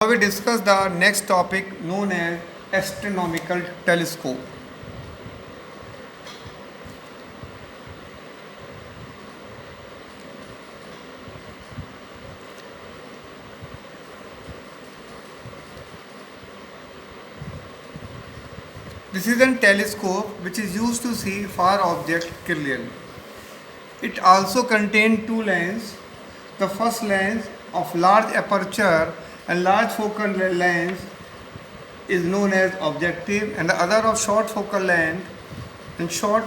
Now we discuss the next topic known as astronomical telescope. This is a telescope which is used to see far objects clearly. It also contains two lenses. The first lens of large aperture and large focal length is known as objective, and the other of short focal length and short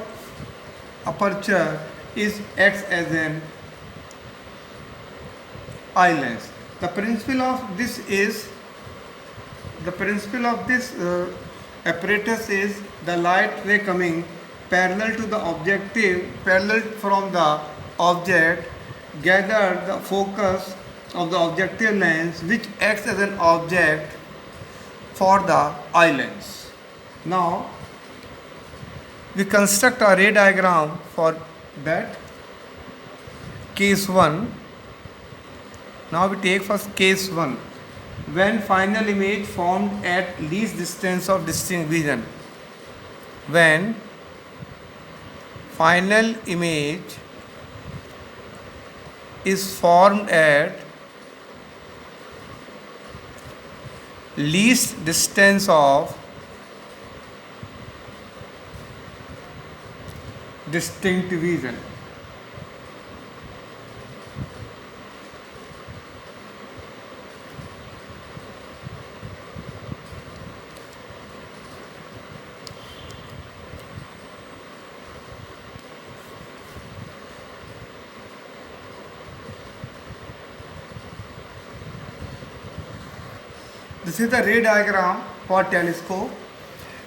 aperture is acts as an eye lens. The principle of this is the principle of this apparatus is the light ray coming parallel to the objective, parallel from the object, gather the focus of the objective lens, which acts as an object for the eye lens. Now we construct a ray diagram for that. Case 1. Now we take first case 1. When final image formed at least distance of distinct vision. When final image is formed at least distance of distinct vision. This is the ray diagram for telescope.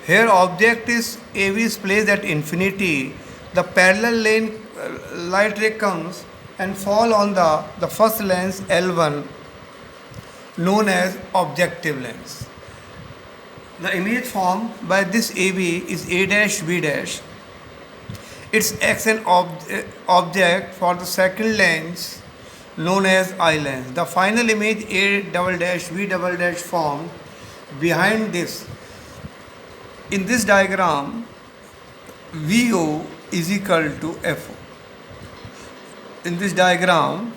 Here object is AV is placed at infinity. The parallel lane light ray comes and fall on the first lens L1 known as objective lens. The image formed by this AV is A dash B dash. Its acts an object for the second lens known as eye lens. The final image A double dash B double dash formed behind this. In this diagram, VO is equal to FO. In this diagram,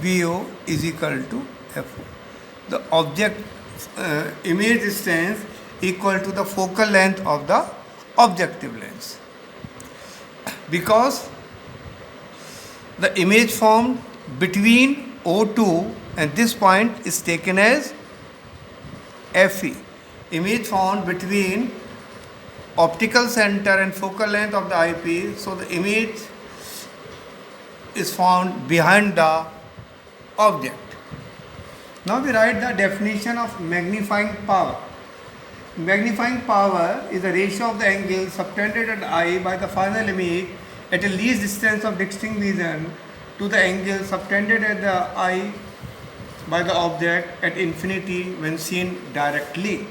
VO is equal to FO. The object image distance equal to the focal length of the objective lens. Because the image formed between O2 and this point is taken as FE. Image formed between optical center and focal length of the eyepiece. So the image is found behind the object. Now we write the definition of magnifying power. Magnifying power is the ratio of the angle subtended at the eye by the final image at a least distance of distinct vision to the angle subtended at the eye by the object at infinity when seen directly.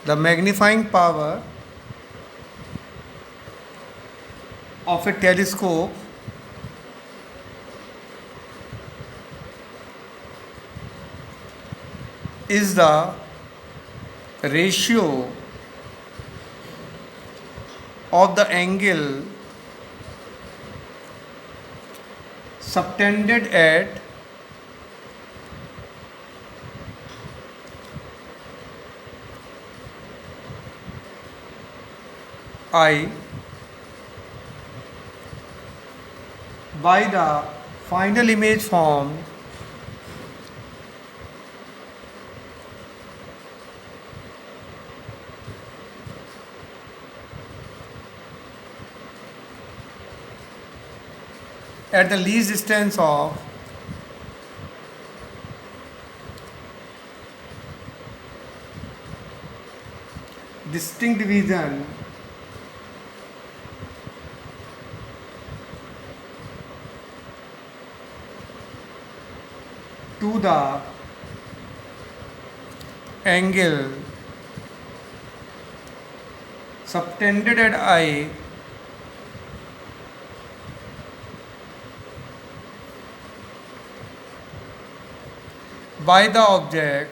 The magnifying power of a telescope is the ratio of the angle subtended at eye by the final image formed at the least distance of distinct vision to the angle subtended at I by the object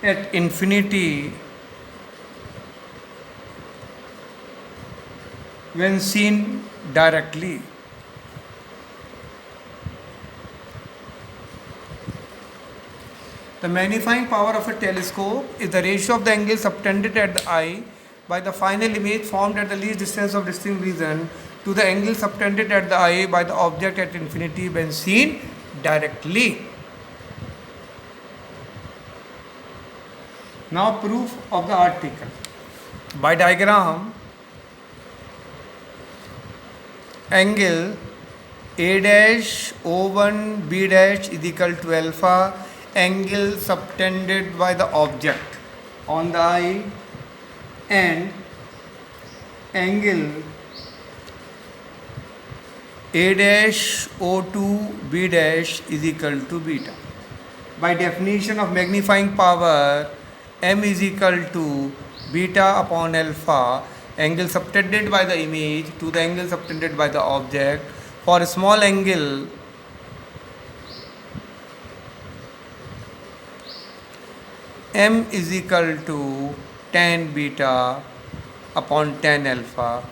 at infinity when seen directly. The magnifying power of a telescope is the ratio of the angle subtended at the eye by the final image formed at the least distance of distinct vision to the angle subtended at the eye by the object at infinity when seen directly. Now proof of the article. By diagram, angle A dash O1 B dash is equal to alpha, angle subtended by the object on the eye, and angle A dash O2 B dash is equal to beta. By definition of magnifying power, m is equal to beta upon alpha, angle subtended by the image to the angle subtended by the object. For a small angle, m is equal to tan beta upon tan alpha.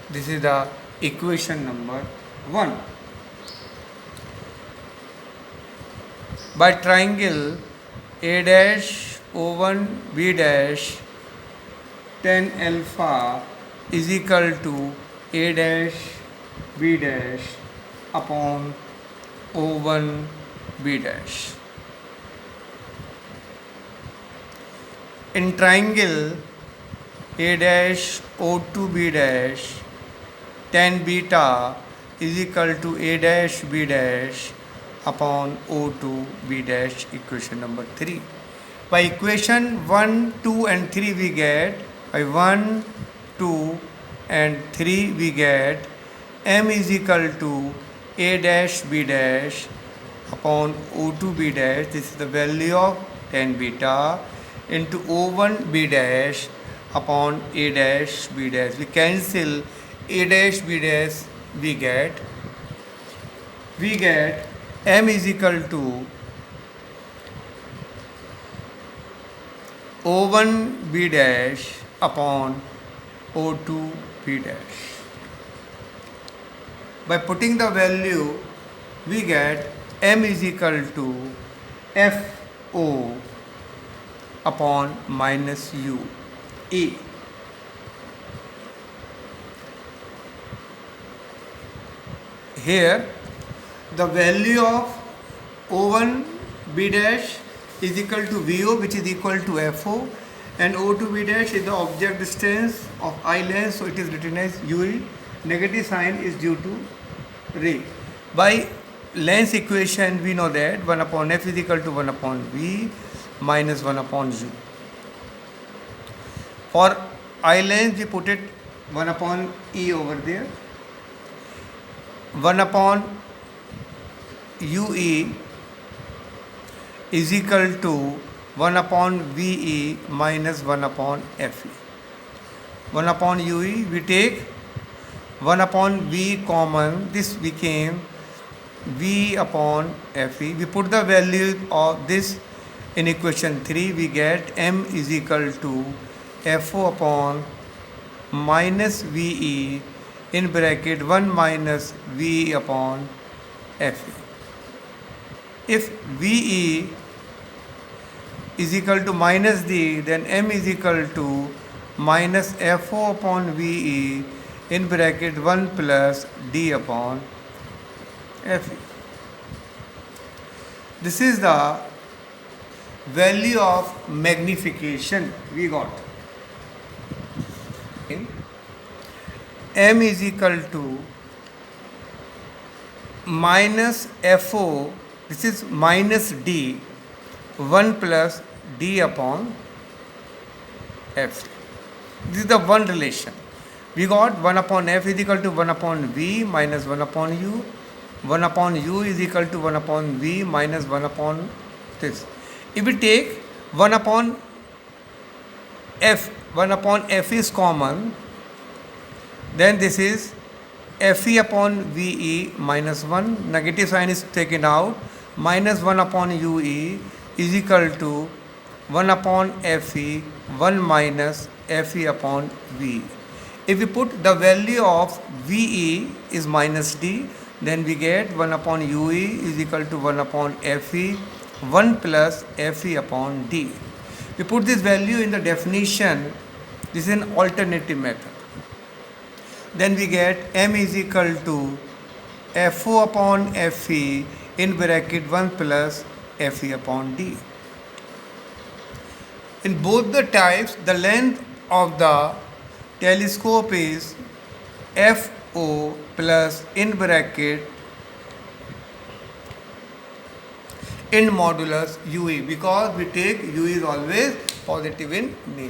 This is the equation number 1. By triangle A dash O1 B dash, tan alpha is equal to A dash B dash upon O1 B dash. In triangle A dash O2 B dash, tan beta is equal to A dash B dash upon O2 B dash, equation number 3. By equation 1, 2 and 3 we get, by 1, 2 and 3 we get m is equal to A dash B dash upon O2 B dash, this is the value of tan beta, into O1 B dash upon A dash B dash. We cancel A dash B dash, we get m is equal to O1 B dash upon O2 B dash. By putting the value, we get m is equal to FO upon minus U A. Here the value of O1 B dash is equal to VO, which is equal to FO, and O2 B dash is the object distance of eye length, so it is written as UE. Negative sign is due to ray. By length equation we know that 1 upon F is equal to 1 upon V minus 1 upon U. For eye length we put it 1 upon E over there. 1 upon UE is equal to 1 upon VE minus 1 upon FE. 1 upon UE we take 1 upon V common, this became V upon FE. We put the value of this in equation 3, we get m is equal to FO upon minus VE in bracket 1 minus VE upon FE. If VE is equal to minus D, then m is equal to minus FO upon VE in bracket 1 plus D upon FE. This is the value of magnification we got. M is equal to minus FO, this is minus D, 1 plus D upon F. This is the one relation. We got 1 upon f is equal to 1 upon v minus 1 upon u. 1 upon u is equal to 1 upon v minus 1 upon this. If we take 1 upon f is common, then this is fe upon ve minus 1, negative sign is taken out, minus 1 upon ue is equal to 1 upon fe, 1 minus fe upon v. If we put the value of ve is minus d, then we get 1 upon ue is equal to 1 upon fe, 1 plus fe upon d. We put this value in the definition. This is an alternative method. Then we get m is equal to fo upon fe in bracket 1 plus fe upon d. In both the types, the length of the telescope is fo plus in bracket in modulus ue, because we take u is always positive in nature.